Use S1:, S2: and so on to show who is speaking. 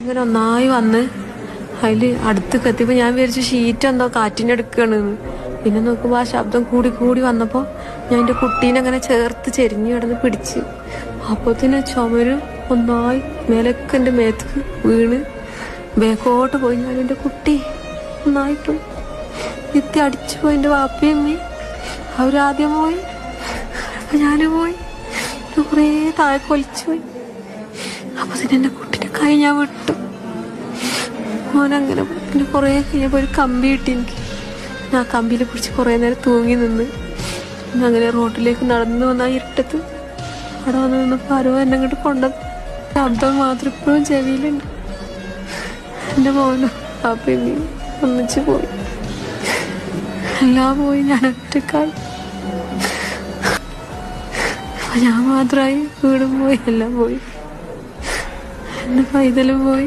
S1: ഇങ്ങനെ ഒന്നായി വന്ന് അതിൽ അടുത്ത് എത്തിയപ്പോൾ ഞാൻ വിചാരിച്ചു ഷീറ്റ് എന്തോ കാറ്റിനെടുക്കുകയാണെന്ന്. പിന്നെ നോക്കുമ്പോൾ ആ ശബ്ദം കൂടി കൂടി വന്നപ്പോൾ ഞാൻ എൻ്റെ കുട്ടീനെ അങ്ങനെ ചേർത്ത് ചെരിഞ്ഞ് കിടന്ന് പിടിച്ച്. അപ്പോഴത്തേന് ചുമരും ഒന്നായി മേലൊക്കെ എൻ്റെ മേത്തേക്ക് വീണ് ബേക്കോട്ട് പോയി. ഞാൻ എൻ്റെ കുട്ടി ഒന്നായിപ്പോയി എത്തി അടിച്ചു പോയി. എൻ്റെ വാപ്പയും അമ്മയും അവരാദ്യം പോയി, അപ്പം ഞാനും പോയി. കുറേ താഴെ കൊലിച്ചു പോയി. അപ്പൊ തന്നെ എൻ്റെ കുട്ടീൻ്റെ കൈ ഞാൻ വിട്ടു. മോനങ്ങനെ പിന്നെ കുറേ കഴിഞ്ഞപ്പോൾ ഒരു കമ്പി കിട്ടി എനിക്ക്. ഞാൻ കമ്പിയിൽ പിടിച്ച് കുറേ നേരം തൂങ്ങി നിന്ന് അങ്ങനെ റോഡിലേക്ക് നടന്നു വന്ന ആ ഇരുട്ടത്ത് അവിടെ വന്ന് നിന്നപ്പോൾ ആരോ എന്നെ അങ്ങോട്ട് കൊണ്ടത്. ശബ്ദം മാത്രം ഇപ്പോഴും ചെവിയിലുണ്ട്. എൻ്റെ മോനും പാപ്പയും ഒന്നിച്ച് പോയി. എല്ലാം പോയി. ഞാൻ ഒറ്റക്കായി. ഞാൻ മാത്രമായി. വീടും പോയി, എല്ലാം പോയി. എൻ്റെ പൈതലും പോയി.